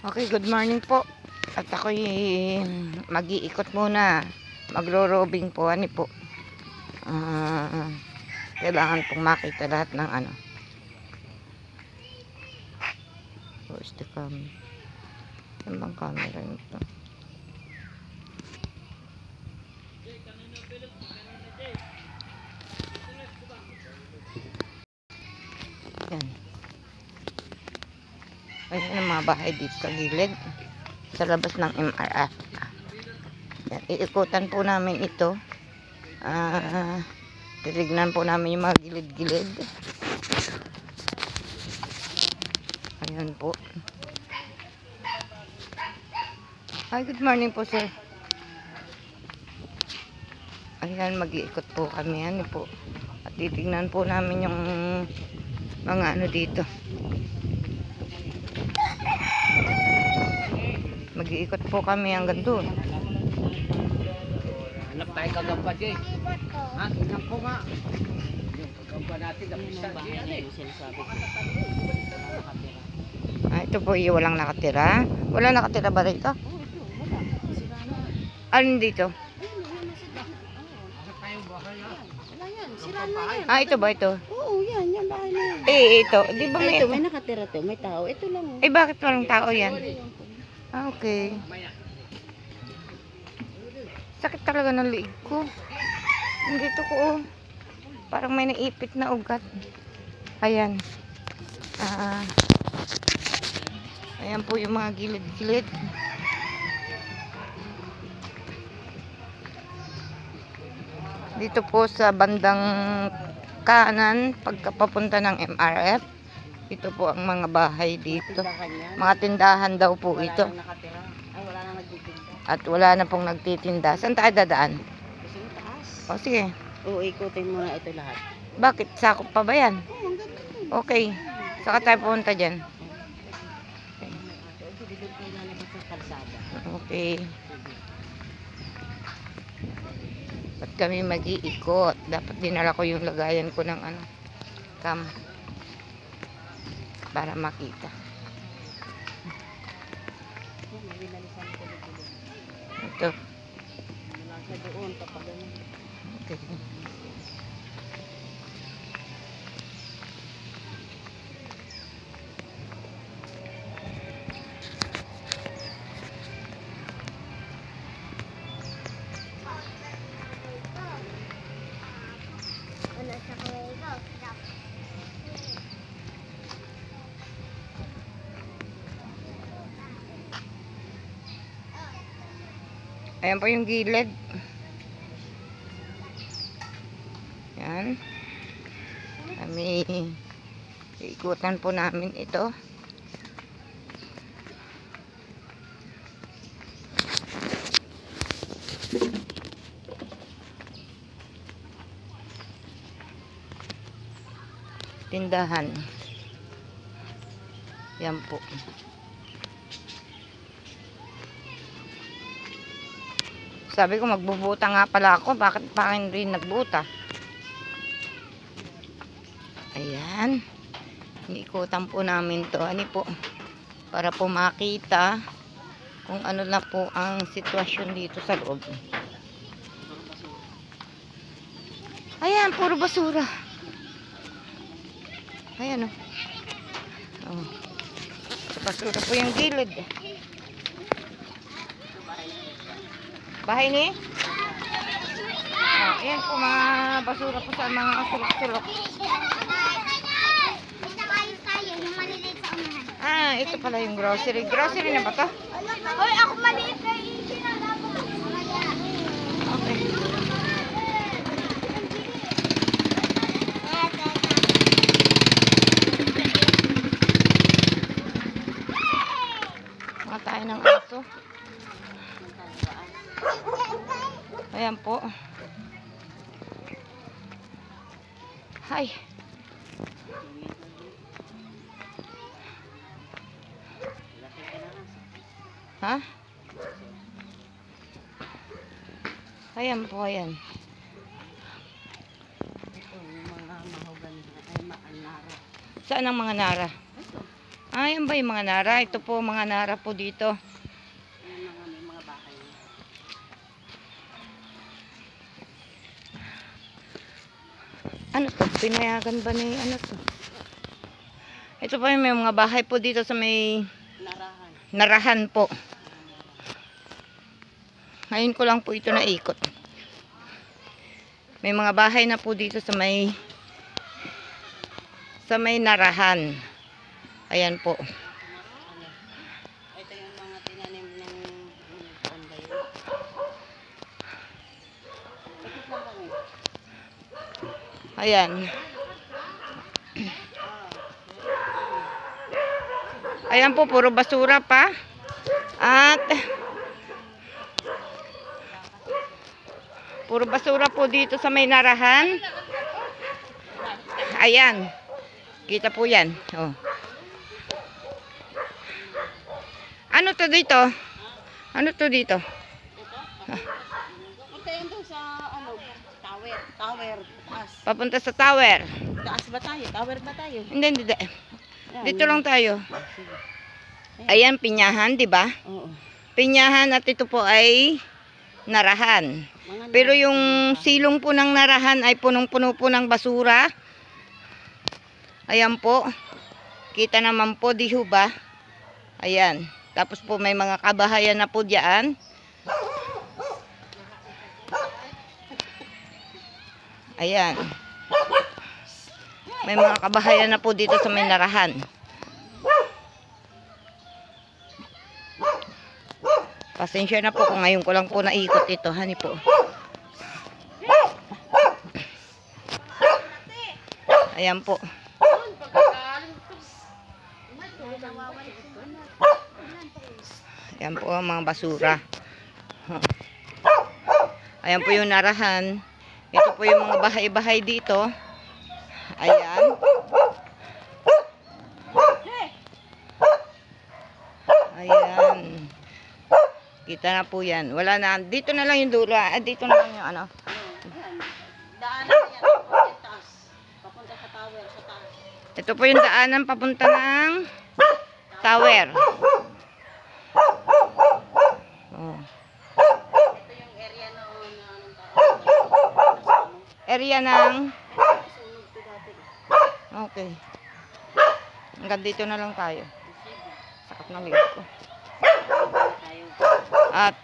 Okay, good morning po. At ako'y mag-iikot muna. Magro-robing po. Ano po? Kailangan pong makita lahat ng ano. Where's the camera? Yan bang camera nito? Yan. Ayan ang mga bahay dito sa gilid. Sa labas ng MRF. Yan. Iikutan po namin ito. Titignan po namin yung mga gilid-gilid. Ayan po. Hi, good morning po, sir. Ayan, mag-iikot po kami. Ano po. At titignan po namin yung mga ano dito. Mag-iikot po kami hanggang doon. Hanap tayo kagamba, Jay. Ha? Tingnan ko nga. Yung kagamba natin, napisa. Ito po yung walang nakatira. Wala nakatira ba rito? Alin dito? Hanap tayong bahay, ha? Wala yan, sira na yan. Ito ba ito? Oo, yan bahay na yan. Ito. Di ba may Ito, may nakatira to, may tao. Ito lang. bakit walang tao yan? Okay. Sakit talaga ng liig ko. Dito ko, parang may naipit na ugat. Ayan. Ayan po yung mga gilid-gilid. Dito po sa bandang kanan, pagkapapunta ng MRF. Ito po ang mga bahay dito. Mga tindahan daw po ito. Nakatira. Ay, wala nang nagtitinda. At wala na pong nagtitinda. Saan tayo dadaan? Kasi yung taas. O sige. Oo, ikutin mo na ito lahat. Bakit? Sakop pa ba yan? Oo, ang ganda yun. Okay. Saka tayo pupunta dyan. Ito, dito tayo lalabas sa kalsada. Okay. Ba't kami mag-iikot? Dapat dinala ko yung lagayan ko ng ano, cam. Para makita. May binalisan ko dito. Ito. Wala siya doon kapag ganun. Okay. Ayan po yung gilid. Yan. Kami ikutan po namin ito. Tindahan. Yan po. Sabi ko magbubuta nga pala ako. Bakit pa rin nagbuta? Ayan. Iniikutan po namin to. Ano po? Para po makita kung ano na po ang sitwasyon dito sa loob. Ayan, puro basura. Ayan o. Oh. Basura po yung gilid. Bahay ni? Ayan po mga basura po sa mga sulok-sulok. Ito pala yung grocery. Grocery na ba to? Hoy, ako maliit na isinalabo. Okay. Mga tayo ng aso. Ayan po. Hi. Ha? Ayan po, ayan. Ito, yung mga mahogany. Ay, nara. Saan ang mga nara? Ito. Ayan ba yung mga nara? Ito po, mga nara po dito. Yung mga may mga bahay. Ano to? Pinayagan ba ni ano to? Ito po yung may mga bahay po dito sa may Narahan. narahan po. Ngayon ko lang po ito naikot. May mga bahay na po dito sa may narahan. Ayan po. Ito yung mga tinanim ng taon ba yun? Ikot lang kami. Ayan. Ayan po, puro basura pa. At puro basura po dito sa may narahan. Ayan. Kita po yan. Oh. Ano to dito? Ano to dito? Punta yan doon sa ano, tower. Tower. Taas. Papunta sa tower. Taas ba tayo? Tower ba tayo? Hindi, hindi. Yan. Dito lang tayo. Sige. Ayan, pinyahan, di ba? Oo. Pinyahan at ito po ay narahan. Mga Pero yung silong po ng narahan ay punong-puno po ng basura. Ayan po. Kita naman po, di ho ba? Ayan. Tapos po may mga kabahayan na po diyan. Ayan. May mga kabahayan na po dito sa may narahan. Pasensya na po kung ngayon ko lang po naikot ito. Hani po. Ayan po. Ayan po ang mga basura. Ayan po yung narahan. Ito po yung mga bahay-bahay dito. Ayan. Ayan. Kita na po yan. Wala na. Dito na lang yung dulo. Dito na lang yung ano. daanan yan. Papunta taas. Papunta sa tower. Sa taas. Ito po yung daanan papunta ng tower. Oh. Ito yung area noon na anong tao. Area ng... Sunog to dati. Okay. Hanggang dito na lang tayo. Sakit ng liit ko. Tayo. At...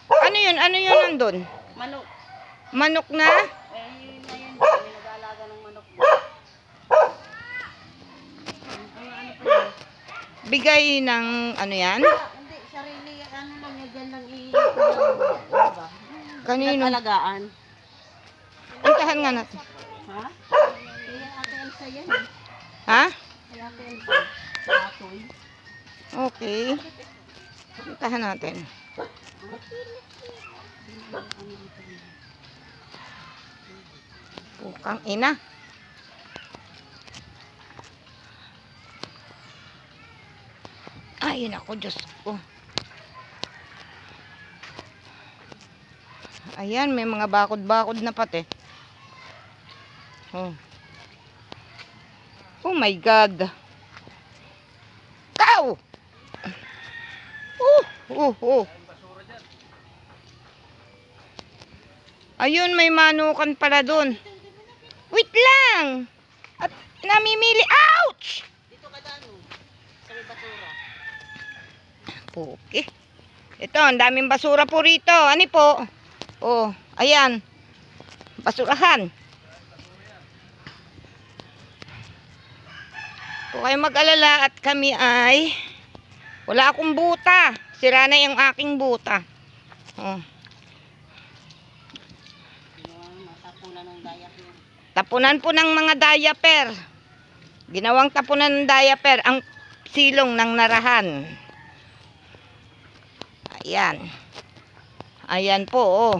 Ano yun? Ano yun nandun? Manok. Manok na? Yun na yun. May nag-aalaga ng manok. Ano pa yun? Bigay ng ano yan? Hindi, sarili. Ano lang yun. Diyan lang ano ba? Kanino? Nag-alagaan. Puntahan nga natin. Ha? Kaya Ate Elsa yan. Ha? Kaya Ate Elsa. Atoy. Okay. Puntahan natin. Pukang ina. Ay, nako, Diyos ko. Ayan, may mga bakod-bakod na pati. Oh. Oh my God. Cow! Oh. Ayun, may manukan pala dun. Wait lang! At namimili. Ouch! Dito ka dano. Sa may basura. Okay. Ito, ang daming basura po rito. Ano po? Oh, ayan. Basurahan. Kung kayo mag-alala at kami ay wala akong buta. Sira na yung aking buta. Oh. Matapunan ng diaper. Tapunan po ng mga diaper. Ginawang tapunan ng diaper ang silong ng narahan. Ayan. Ayan po, oh.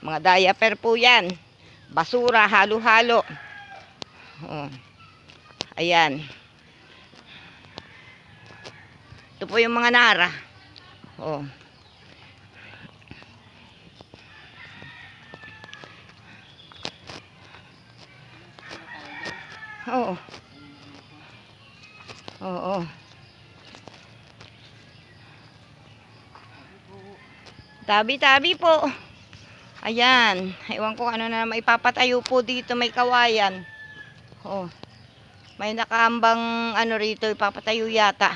Mga diaper po yan. Basura, halo-halo. Oh. Ayan. Ito po yung mga nara. Oh. Oo. Oo. Tabi-tabi po. Ayan. Ewan ko ano na maipapatayo po dito. May kawayan. Oh. May nakaambang ano rito. Ipapatayo yata.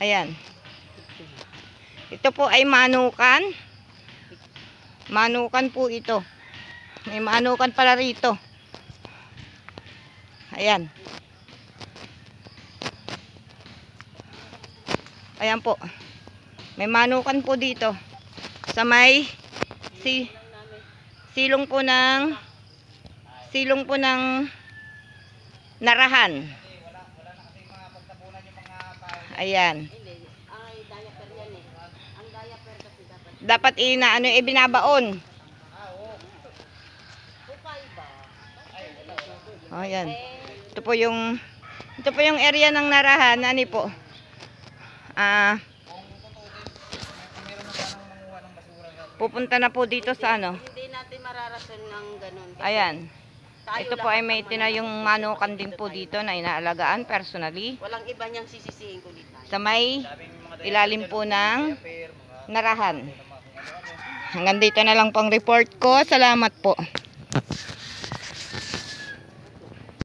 Ayan. Ito po ay manukan. Manukan po ito. May manukan pala rito. Ayan. Ayan po. May manukan po dito. Sa may silong po ng Narahan. Ayan. Hindi. Ay, diaper yan eh. Ang diaper kasi Dapat dapat. binabaon. Bukay ba? Oh, ayan. Ito po yung area ng Narahan. Ano po? Pupunta na po dito sa ano. Hindi natin mararason ng ganun. Kasi Ayan. tayo Ito po ay lahat may ang tinayong manukan din po dito na inaalagaan personally. walang iba niyang sisisihin kundi tayo. Sa may ilalim po ng Narahan. Hanggang dito na lang pong report ko. Salamat po.